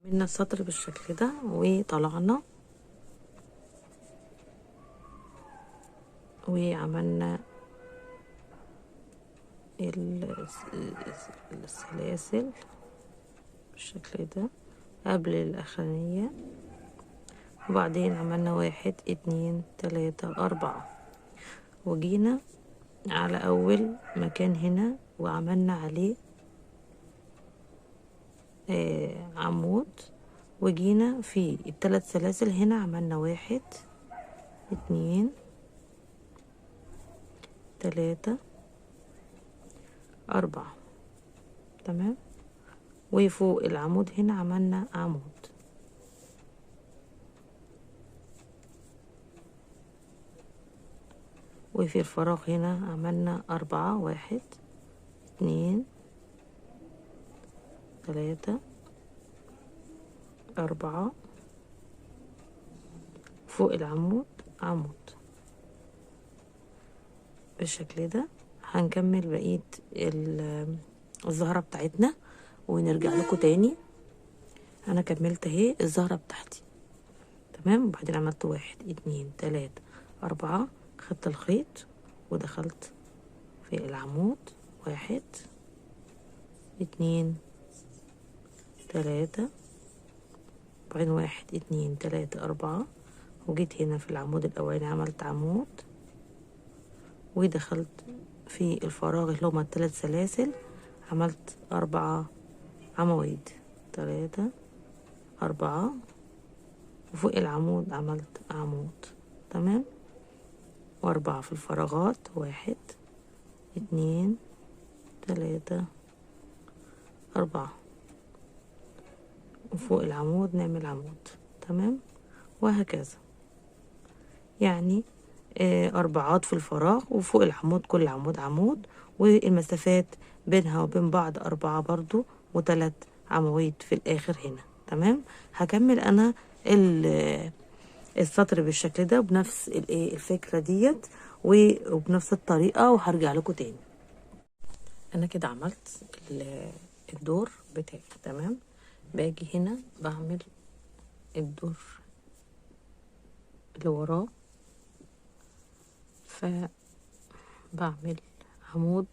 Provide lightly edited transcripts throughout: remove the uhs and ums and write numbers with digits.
عملنا السطر بالشكل ده وطلعنا وعملنا السلاسل بالشكل ده قبل الأخرانية، وبعدين عملنا 1 2 3 4 وجينا على أول مكان هنا وعملنا عليه عمود، وجينا في ال3 سلاسل هنا عملنا 1 2 3 4 تمام، وفوق العمود هنا عملنا عمود، وفي الفراغ هنا عملنا 4 1 2 3 4 فوق العمود عمود بالشكل ده. هنكمل بقية الزهرة بتاعتنا ونرجع لكم تاني. انا كملت اهي الزهرة بتاعتي تمام، وبعدين عملت 1 2 3 4 خدت الخيط ودخلت في العمود 1 2 3 وبعدين 1 2 3 4 وجيت هنا في العمود الاولاني عملت عمود ودخلت في الفراغ اللي هما ال3 سلاسل عملت 4 عواميد 3 4 وفوق العمود عملت عمود تمام، و4 في الفراغات 1 2 3 4 وفوق العمود نعمل عمود تمام، وهكذا يعني أربعات في الفراغ وفوق العمود كل عمود عمود، والمسافات بينها وبين بعض 4 برضو و3 عواميد في الآخر هنا تمام. هكمل أنا السطر بالشكل ده بنفس الفكرة ديت وبنفس الطريقة، وهرجع لكم تاني. أنا كده عملت الدور بتاعي تمام، باجي هنا بعمل الدور اللي وراه، فبعمل عمود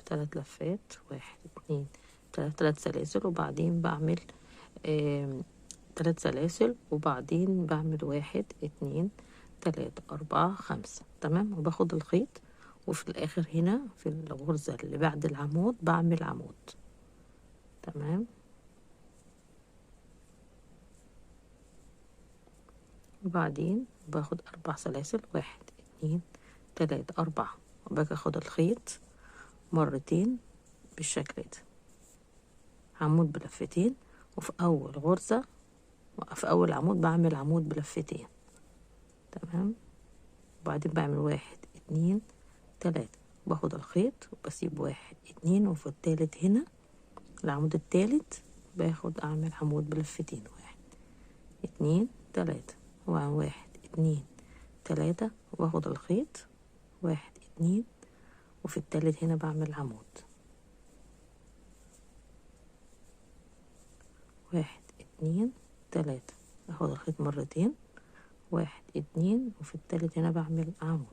ب3 لفات 1 2 3 سلاسل، وبعدين بعمل 3 سلاسل، وبعدين بعمل 1 2 3 4 5 تمام، وباخد الخيط وفي الاخر هنا في الغرزة اللي بعد العمود بعمل عمود تمام، وبعدين باخد 4 سلاسل 1 2 3 4 وباجي اخد الخيط مرتين بالشكل ده، عمود بلفتين، وفي اول غرزة في اول عمود بعمل عمود بلفتين تمام، وبعدين بعمل 1 2 3 باخد الخيط وبسيب 1 2 وفي التالت هنا العمود التالت باخد اعمل عمود بلفتين 1 2 3 وبعمل 1 2 3 وباخد الخيط 1 2 وفي التالت هنا بعمل عمود 1 2 3 باخد الخيط مرتين 1 2 وفي التالت هنا بعمل عمود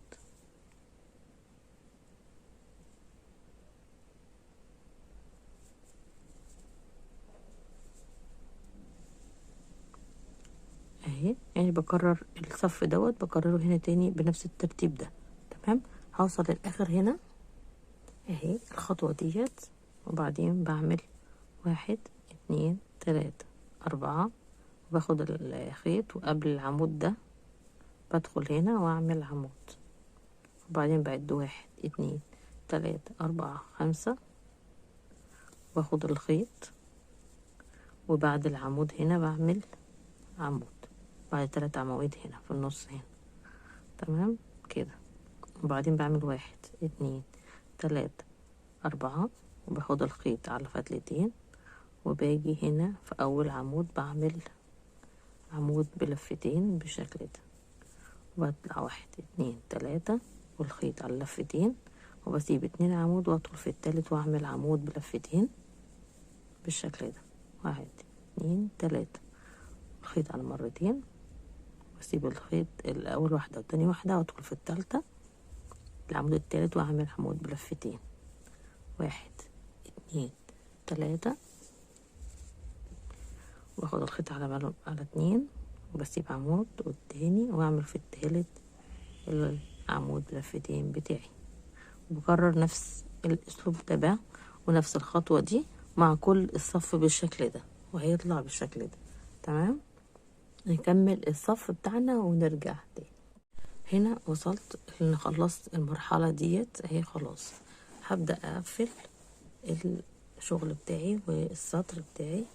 اهي، يعني بكرر الصف دوت بكرره هنا تاني بنفس الترتيب ده تمام. هوصل للاخر هنا اهي الخطوة ديت، وبعدين بعمل 1 2 3 4 باخد الخيط وقبل العمود ده بدخل هنا واعمل عمود، وبعدين بعد 1 2 3 4 5 باخد الخيط وبعد العمود هنا بعمل عمود بعد 3 عواميد هنا في النص هنا تمام كده، وبعدين بعمل 1 2 3 4 وباخد الخيط على فتلتين، وباجي هنا في اول عمود بعمل عمود بلفتين بالشكل ده، وبطلع 1 2 3 والخيط على اللفتين، وبسيب 2 عمود وادخل في التالت واعمل عمود بلفتين بالشكل ده 1 اتنين تلاتة، الخيط على مرتين، واسيب الخيط الاول واحدة وتاني واحدة وادخل في التالتة العمود التالت واعمل عمود بلفتين، واحد اتنين تلاتة، واخد الخيط على اتنين وبسيب عمود والتاني واعمل في التالت العمود بلفتين بتاعي، وبكرر نفس الاسلوب ده بقى ونفس الخطوة دي مع كل الصف بالشكل ده، وهيطلع بالشكل ده. تمام، نكمل الصف بتاعنا ونرجع تاني. هنا وصلت ان خلصت المرحلة ديت اهي، خلاص هبدأ اقفل الشغل بتاعي والسطر بتاعي.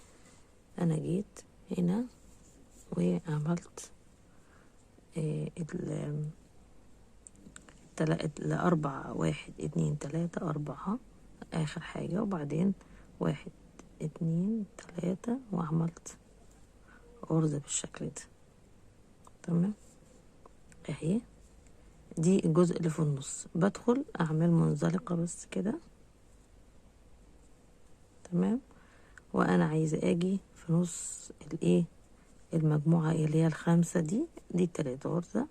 انا جيت هنا وعملت الأربعة، واحد اتنين تلاتة أربعة آخر حاجة، وبعدين واحد اتنين تلاتة وعملت غرزة بالشكل ده. تمام، اهي دي الجزء اللي في النص، بدخل أعمل منزلقة بس كده. تمام، وأنا عايزة أجي في نص الإيه المجموعة اللي هي الخامسة دي تلات غرزة،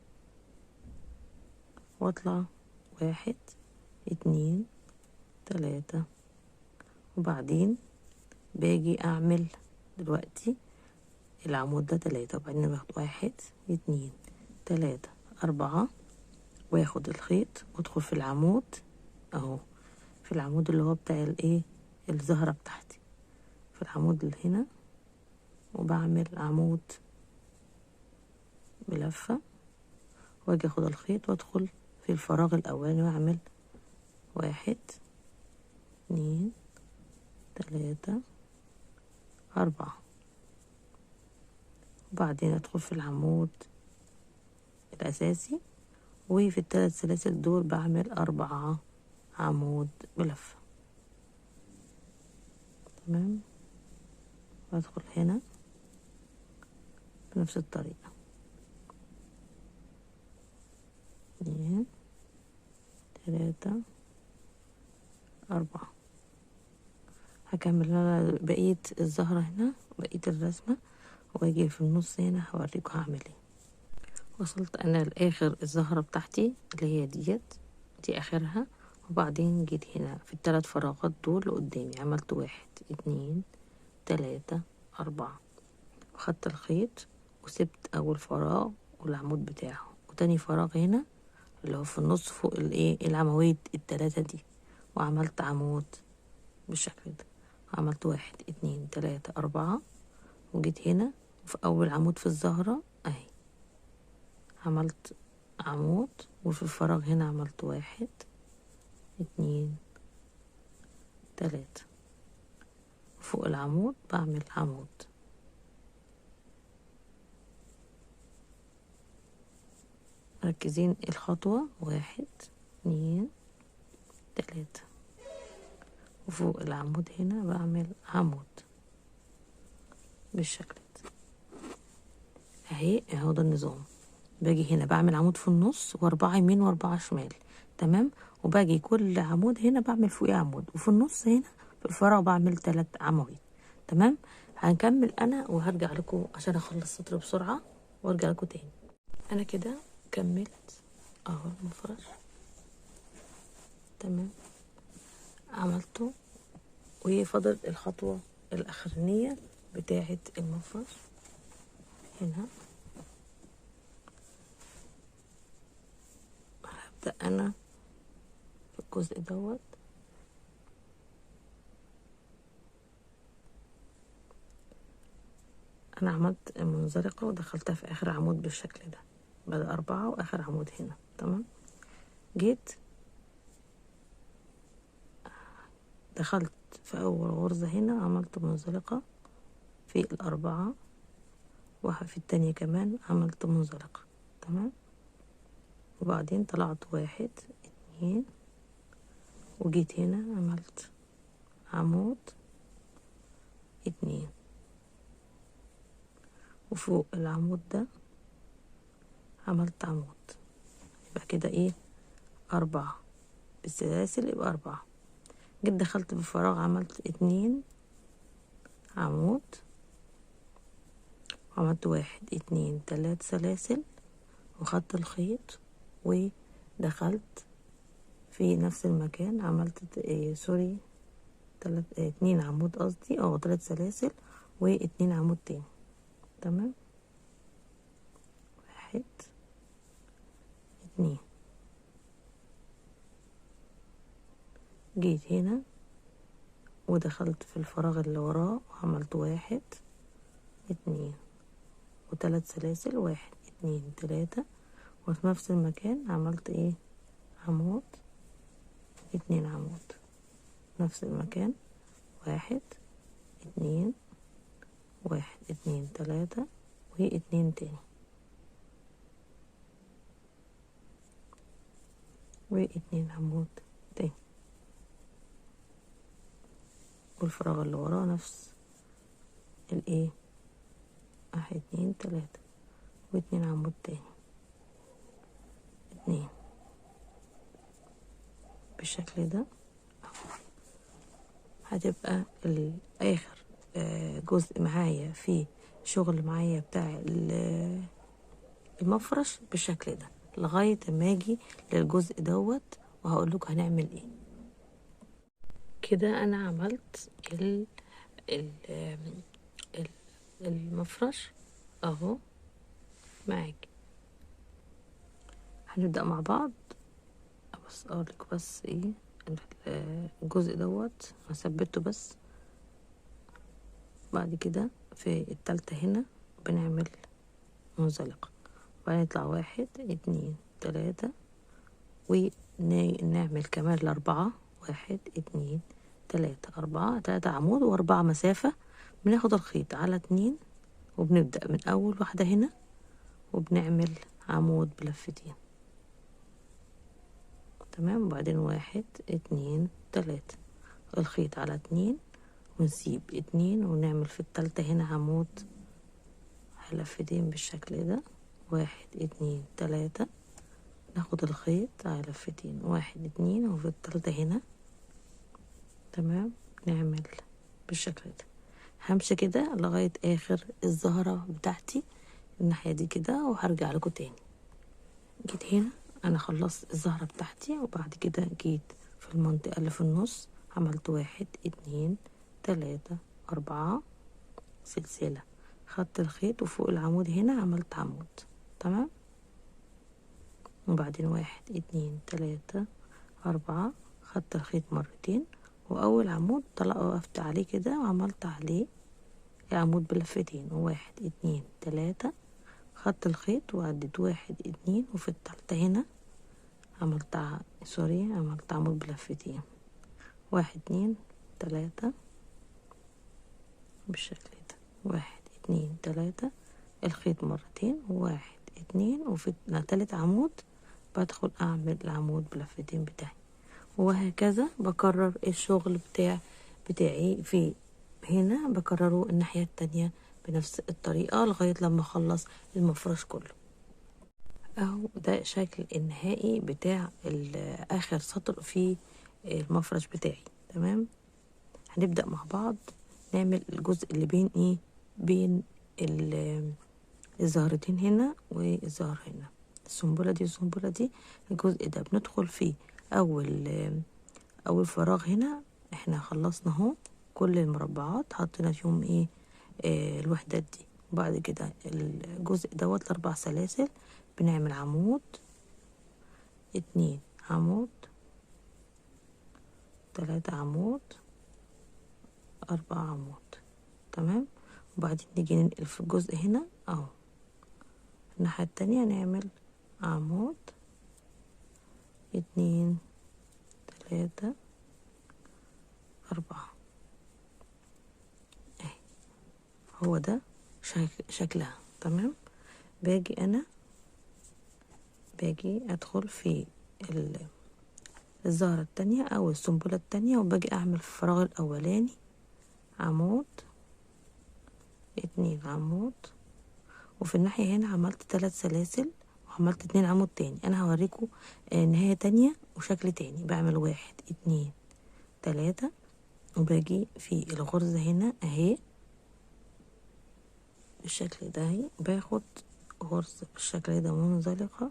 واطلع واحد اتنين تلاتة، وبعدين باجي اعمل دلوقتي العمود ده تلاتة، وبعدين باخد واحد اتنين تلاتة أربعة، واخد الخيط وادخل في العمود اهو، في العمود اللي هو بتاع الايه الزهرة بتاعتي، في العمود اللي هنا، وبعمل عمود بلفة، واجي اخد الخيط وادخل في الفراغ الاولاني واعمل واحد اتنين تلاتة أربعة، وبعدين ادخل في العمود الأساسي، وفي الثلاث سلاسل دول بعمل 4 عمود بلفة. تمام، وادخل هنا بنفس الطريقة، 2 3 4. هكمل انا بقية الزهرة هنا، بقية الرسمة، واجي في النص هنا هوريكم هعمل ايه. وصلت انا لاخر الزهرة بتاعتي اللي هي دي اخرها، وبعدين جيت هنا في الثلاث فراغات دول قدامي عملت واحد اتنين تلاتة أربعة، وخدت الخيط وسبت اول فراغ والعمود بتاعه، وتاني فراغ هنا اللي هو في النص فوق الايه العواميد التلاتة دي، وعملت عمود بالشكل ده، عملت واحد اتنين تلاتة أربعة، وجيت هنا في أول عمود في الزهرة أهي عملت عمود، وفي الفراغ هنا عملت واحد اتنين تلاتة، فوق العمود بعمل عمود. مركزين الخطوة واحد اتنين تلاتة، وفوق العمود هنا بعمل عمود بالشكل ده اهي. اهو ده النظام، باجي هنا بعمل عمود في النص واربعة يمين واربعة شمال. تمام، وباجي كل عمود هنا بعمل فوقيه عمود، وفي النص هنا في الفراغ بعمل 3 عواميد. تمام، هنكمل انا وهرجع لكم عشان اخلص السطر بسرعة وارجع لكم تاني. انا كده كملت اهو المفرش. تمام، عملته، وفضل الخطوة الاخرانية بتاعة المفرش هنا. هبدأ انا في الجزء دوت انا عملت منزلقة ودخلتها في اخر عمود بالشكل ده، بدأ 4 واخر عمود هنا. تمام، جيت دخلت في اول غرزة هنا عملت منزلقة في ال4، وفي التانية كمان عملت منزلقة. تمام، وبعدين طلعت واحد اتنين، وجيت هنا عملت عمود اتنين، وفوق العمود ده عملت عمود، يبقى كده ايه 4 بالسلاسل، يبقى 4. جيت دخلت في الفراغ عملت 2 عمود عملت 1 2 3 سلاسل وخدت الخيط ودخلت في نفس المكان، عملت سوري 2 عمود، قصدي 3 سلاسل و2 عمود تاني. تمام، 1 2. جيت هنا ودخلت في الفراغ اللي وراه وعملت 1 2 و3 سلاسل، 1 2 3، وفي نفس المكان عملت عمود 2 عمود، نفس المكان 1 2 1 2 3 و2 تاني و2 عمود تاني، والفراغ اللي وراه نفس 1 2 3 و2 عمود تاني 2 بالشكل ده. هتبقى اخر جزء معايا في شغل معايا بتاع المفرش بالشكل ده لغاية ما اجي للجزء دوت وهقول لكم هنعمل ايه. كده انا عملت ال المفرش اهو معاكي. هنبدأ مع بعض، بس اقولك بس الجزء دوت هثبته بس. بعد كده في التالتة هنا بنعمل منزلقة، وبعدين نطلع 1 2 3 ونعمل كمان 4 1 2 3 4 3 عمود و4 مسافة. بناخد الخيط على 2 وبنبدأ من أول واحدة هنا وبنعمل عمود بلفتين. تمام، وبعدين 1 2 3 الخيط على 2 ونسيب 2 ونعمل في التالتة هنا عمود لفتين بالشكل ده. 1 2 3 ناخد الخيط على لفتين 1 2 وفي التالتة هنا. تمام، نعمل بالشكل ده. همشي كده لغاية آخر الزهرة بتاعتي الناحية دي كده وهرجع لكم تاني. جيت هنا أنا خلصت الزهرة بتاعتي، وبعد كده جيت في المنطقة اللي في النص عملت 1 2 3 4 سلسلة، خدت الخيط وفوق العمود هنا عملت عمود. تمام، وبعدين 1 2 3 4 خدت الخيط مرتين، وأول عمود وقفت عليه كده وعملت عليه عمود بلفتين 1 2 3 خدت الخيط وعديت 1 2 وفي التالتة هنا عملت عملت عمود بلفتين 1 2 3 بالشكل ده. 1 2 3 الخيط مرتين 1 2 وفي تالت عمود بدخل اعمل العمود بلفتين بتاعي، وهكذا بكرر الشغل بتاعي في هنا بكرره الناحية التانية بنفس الطريقة لغاية لما اخلص المفرش كله. اهو ده شكل النهائي بتاع اخر سطر في المفرش بتاعي. تمام، هنبدأ مع بعض نعمل الجزء اللي بين الزهرتين هنا والزهر هنا، السنبلة دي والسنبلة دي. الجزء ده بندخل فيه اول فراغ هنا. احنا خلصنا اهو كل المربعات حطينا فيهم الوحدات دي. وبعد كده الجزء دوت 4 سلاسل بنعمل عمود 2 عمود 3 عمود 4 عمود. تمام، وبعدين نيجي ننقل في الجزء هنا اهو الناحية التانية نعمل عمود 2 3 4 اهي. هو ده شكلها. تمام، باجي ادخل في الزهرة التانية او السنبلة التانية وباجي اعمل في الفراغ الاولاني عمود 2 عمود، وفي الناحية هنا عملت 3 سلاسل وعملت 2 عمود تاني. انا هوريكم نهاية تانية وشكل تاني. بعمل 1 2 3 وباجي في الغرزة هنا اهي بالشكل ده اهي. باخد غرزة بالشكل ده منزلقة،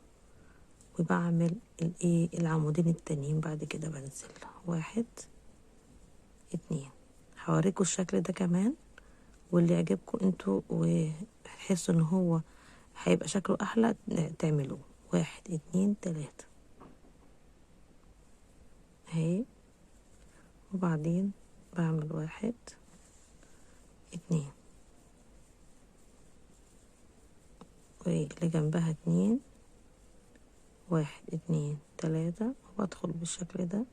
وبعمل الايه العمودين التانيين بعد كده بنزل 1 2. هوريكوا الشكل ده كمان، واللي يعجبكم انتوا وهتحسوا ان هو هيبقى شكله احلى تعملوه. 1 2 3 اهي. وبعدين بعمل 1 2 واللي جنبها 2 1 2 3، وبدخل بالشكل ده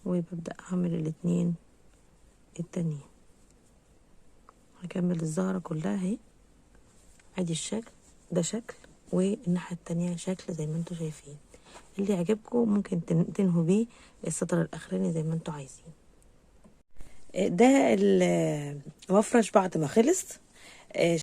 وببدأ اعمل الاتنين التانيين. هكمل الزهرة كلها اهي. ادي الشكل ده شكل، والناحية التانية شكل زي ما انتوا شايفين. اللي يعجبكم ممكن تنهوا بيه السطر الاخراني زي ما انتوا عايزين. ده المفرش بعد ما خلص.